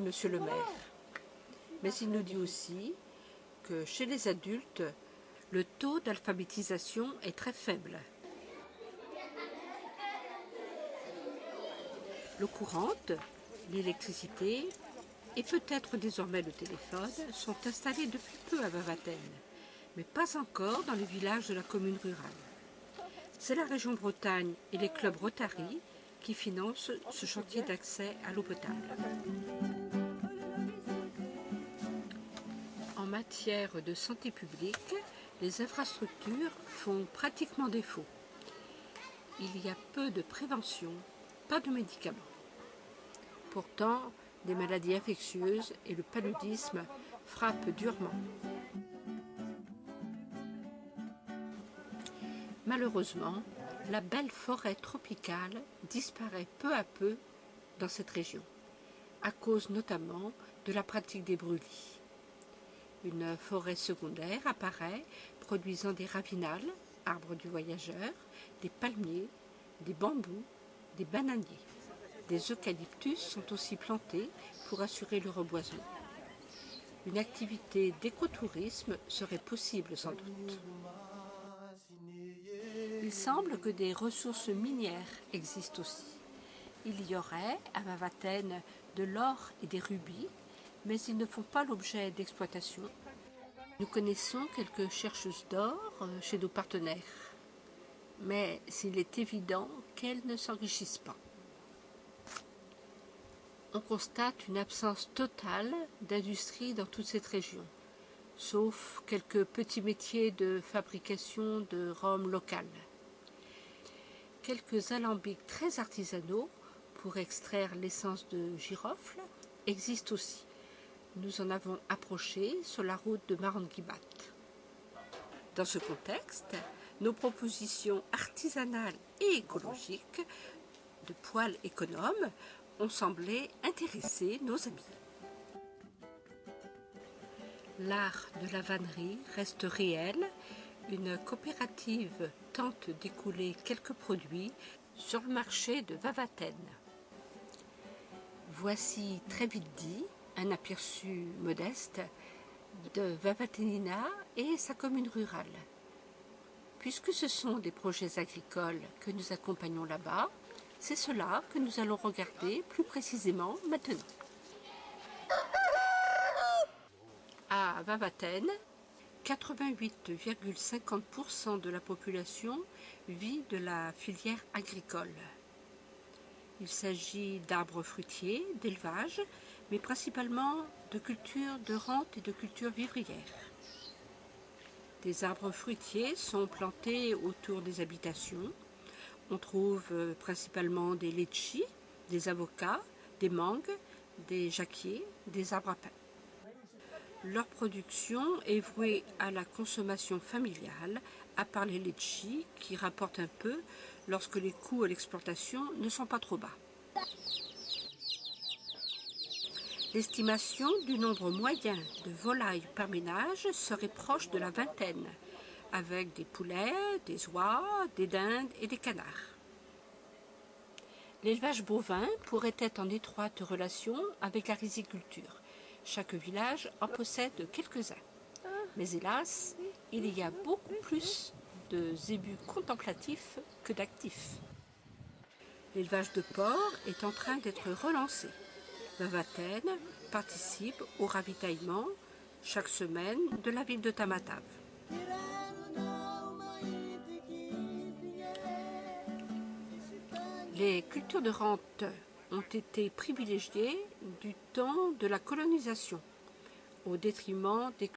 Monsieur le maire. Mais il nous dit aussi que chez les adultes, le taux d'alphabétisation est très faible. L'eau courante, l'électricité et peut-être désormais le téléphone sont installés depuis peu à Vavatten, mais pas encore dans les villages de la commune rurale. C'est la région Bretagne et les clubs Rotary qui financent ce chantier d'accès à l'eau potable. En matière de santé publique, les infrastructures font pratiquement défaut. Il y a peu de prévention, pas de médicaments. Pourtant, des maladies infectieuses et le paludisme frappent durement. Malheureusement, la belle forêt tropicale disparaît peu à peu dans cette région, à cause notamment de la pratique des brûlis. Une forêt secondaire apparaît, produisant des ravinales, arbres du voyageur, des palmiers, des bambous, des bananiers. Des eucalyptus sont aussi plantés pour assurer le reboisement. Une activité d'écotourisme serait possible sans doute. Il semble que des ressources minières existent aussi. Il y aurait à Vavatten de l'or et des rubis, mais ils ne font pas l'objet d'exploitation. Nous connaissons quelques chercheuses d'or chez nos partenaires, mais il est évident qu'elles ne s'enrichissent pas. On constate une absence totale d'industrie dans toute cette région, sauf quelques petits métiers de fabrication de rhum local. Quelques alambics très artisanaux pour extraire l'essence de girofle existent aussi. Nous en avons approché sur la route de Maranguibat. Dans ce contexte, nos propositions artisanales et écologiques de poêles économes ont semblé intéresser nos amis. L'art de la vannerie reste réel. Une coopérative tente d'écouler quelques produits sur le marché de Vavatten. Voici très vite dit un aperçu modeste de Vavattenina et sa commune rurale. Puisque ce sont des projets agricoles que nous accompagnons là-bas, c'est cela que nous allons regarder plus précisément maintenant. À Vavatten, 88,50% de la population vit de la filière agricole. Il s'agit d'arbres fruitiers, d'élevage, mais principalement de cultures de rente et de cultures vivrières. Des arbres fruitiers sont plantés autour des habitations. On trouve principalement des litchis, des avocats, des mangues, des jacquiers, des arbres à pain. Leur production est vouée à la consommation familiale, à part les litchis qui rapportent un peu lorsque les coûts à l'exportation ne sont pas trop bas. L'estimation du nombre moyen de volailles par ménage serait proche de la vingtaine, avec des poulets, des oies, des dindes et des canards. L'élevage bovin pourrait être en étroite relation avec la riziculture. Chaque village en possède quelques-uns. Mais hélas, il y a beaucoup plus de zébus contemplatifs que d'actifs. L'élevage de porcs est en train d'être relancé. Vavatten participe au ravitaillement chaque semaine de la ville de Tamatave. Les cultures de rente ont été privilégiées du temps de la colonisation, au détriment des